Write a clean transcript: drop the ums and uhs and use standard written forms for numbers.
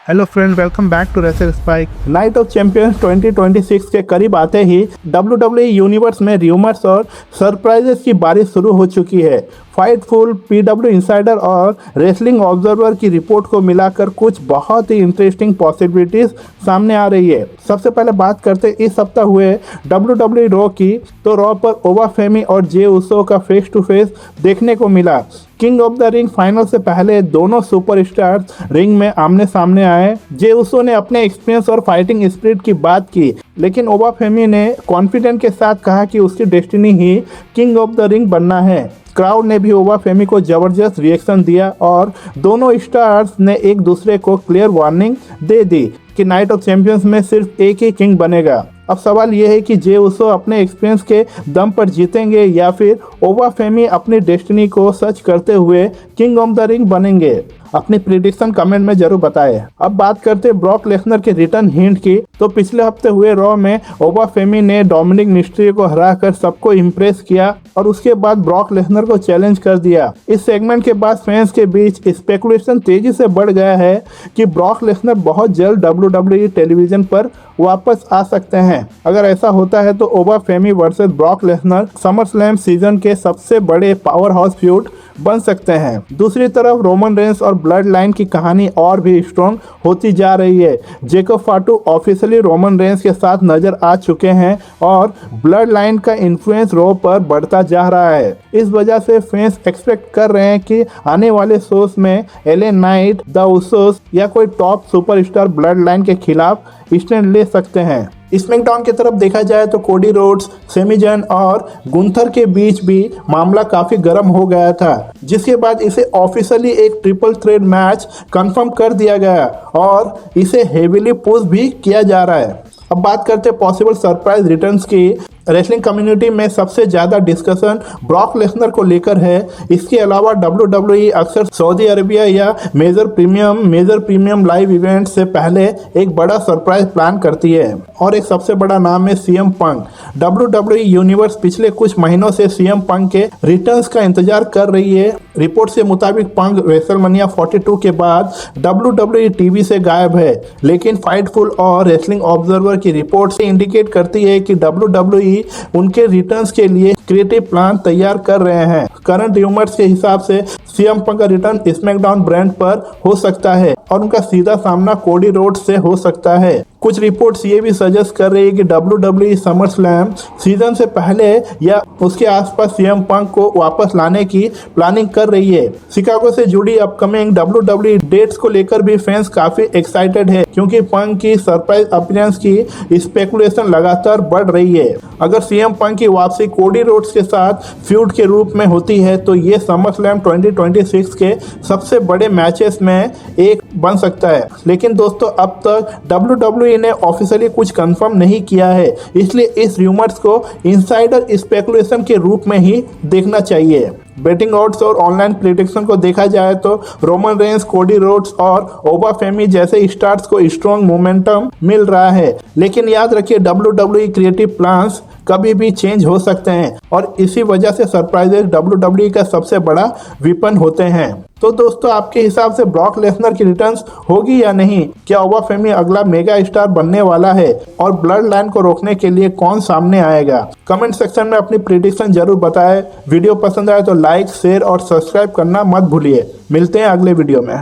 Hello friend, welcome back to wrestler spike. Night of champions 2026 के करीब आते ही WWE यूनिवर्स में र्यूमर्स और सरप्राइजेस की बारिश शुरू हो चुकी है। फाइटफुल, PW इंसाइडर और रेसलिंग ऑब्जर्वर की रिपोर्ट को मिलाकर कुछ बहुत ही इंटरेस्टिंग पॉसिबिलिटीज सामने आ रही है। सबसे पहले बात करते इस सप्ताह हुए WWE रॉ की, तो रॉ पर ओवा फेमी और जे उसो का फेस टू फेस देखने को मिला। King of the ring final से पहले दोनों सुपरस्टार्स रिंग में आमने सामने आए। जे उसो ने अपने एक्सपीरियंस और फाइटिंग स्पिरिट की बात की, लेकिन ओवा फेमी ने कॉन्फिडेंट के साथ कहा कि उसकी destiny he king of the ring बनना है। क्राउड ने भी ओवा फेमी को जबरदस्त रिएक्शन दिया और दोनों स्टार्स ने एक दूसरे को क्लियर वार्निंग दे दी कि नाइट ऑफ चैंपियंस में सिर्फ एक ही किंग बनेगा। अब सवाल यह है कि जे उसो अपने एक्सपीरियंस के दम पर जीतेंगे या फिर ओवा फेमी अपनी डेस्टिनी को सच करते हुए किंग ऑफ द रिंग बनेंगे। अपनी प्रिडिक्शन कमेंट में जरूर बताएं। अब बात करते हैं ब्रॉक लेसनर के रिटर्न हिंट की, तो पिछले हफ्ते हुए रॉ में ओवा फेमी ने डोमिनिक मिस्ट्री को हराकर सबको इम्प्रेस किया और उसके बाद ब्रॉक लेसनर को चैलेंज कर दिया। इस सेगमेंट के बाद फैंस के बीच स्पेकुलेशन तेजी से बढ़ गया है कि ब्रॉक लेसनर बहुत जल्द WWE टेलीविजन पर वापस आ सकते हैं। अगर ऐसा होता है तो Oba Femi versus Brock Lesnar SummerSlam season के सबसे बड़े पावर हाउस फ्यूड बन सकते हैं। दूसरी तरफ रोमन रेंस और ब्लड लाइन की कहानी और भी स्ट्रॉन्ग होती जा रही है। जेकब फाटू ऑफिशियली रोमन रेंस के साथ नजर आ चुके हैं और ब्लड लाइन का इन्फ्लुएंस रॉ पर बढ़ता जा रहा है। इस वजह से फैंस एक्सपेक्ट कर रहे हैं कि आने वाले शोज में एले नाइट, द उसोस या कोई टॉप सुपरस्टार ब्लड लाइन के खिलाफ स्टैंड ले सकते हैं। स्मैकडाउन की तरफ देखा जाए तो कोडी रोड्स, सेमी जैन और गुंथर के बीच भी मामला काफी गर्म हो गया था, जिसके बाद इसे ऑफिशियली एक ट्रिपल थ्रेट मैच कंफर्म कर दिया गया और इसे हेवीली पुश भी किया जा रहा है। अब बात करते हैं पॉसिबल सरप्राइज रिटर्न्स की। रेसलिंग कम्युनिटी में सबसे ज़्यादा डिस्कशन ब्रॉक लेसनर को लेकर है। इसके अलावा WWE अक्सर सऊदी अरेबिया या मेजर प्रीमियम लाइव इवेंट से पहले एक बड़ा सरप्राइज प्लान करती है और एक सबसे बड़ा नाम है CM पंक। WWE यूनिवर्स पिछले कुछ महीनों से CM पंक के रिटर्न्स का इंतजार कर रही है। रिपोर्ट से मुताबिक पंक रेसलमेनिया 42 के बाद WWE टीवी से गायब है, लेकिन फाइटफुल और रेसलिंग ऑब्जर्वर की रिपोर्ट से इंडिकेट करती है कि WWE उनके रिटर्न्स के लिए क्रिएटिव प्लान तैयार कर रहे हैं। करंट र्यूमर्स के हिसाब से CM पंक का रिटर्न स्मैकडाउन ब्रांड पर हो सकता है और उनका सीधा सामना कोडी रोड्स से हो सकता है। कुछ रिपोर्ट्स ये भी सजेस्ट कर रही है कि WWE समर स्लैम सीजन से पहले या उसके आसपास CM पंक को वापस लाने की प्लानिंग कर रही है। शिकागो से जुड़ी अपकमिंग WWE डेट्स को लेकर भी फैंस काफी एक्साइटेड है, क्योंकि पंक की सरप्राइज अपीयरेंस की स्पेकुलेशन लगातार बढ़ रही है। अगर CM पंक की वापसी कोडी रोड्स के साथ फ्यूड के रूप में होती है तो ये समर स्लैम 2026 के सबसे बड़े मैचेस में एक बन सकता है। लेकिन दोस्तों, अब तक WWE ने ऑफिशियली कुछ कंफर्म नहीं किया है, इसलिए इस र्यूमर्स को इनसाइडर स्पेकुलेशन के रूप में ही देखना चाहिए। बेटिंग ऑड्स और ऑनलाइन प्रेडिक्शन को देखा जाए तो रोमन रेंस, कोडी रोड्स और ओवा फेमी जैसे स्टार्स को स्ट्रॉन्ग मोमेंटम मिल रहा है, लेकिन याद रखिए WWE क्रिएटिव प्लान्स कभी भी चेंज हो सकते हैं और इसी वजह से सरप्राइजेस WWE का सबसे बड़ा वेपन होते हैं। तो दोस्तों, आपके हिसाब से ब्रॉक लेसनर की रिटर्न्स होगी या नहीं? क्या ओवा फेमी अगला मेगा स्टार बनने वाला है और ब्लड लाइन को रोकने के लिए कौन सामने आएगा? कमेंट सेक्शन में अपनी प्रेडिक्शन जरूर बताएं। वीडियो पसंद आए तो लाइक, शेयर और सब्सक्राइब करना मत भूलिए। मिलते हैं अगले वीडियो में।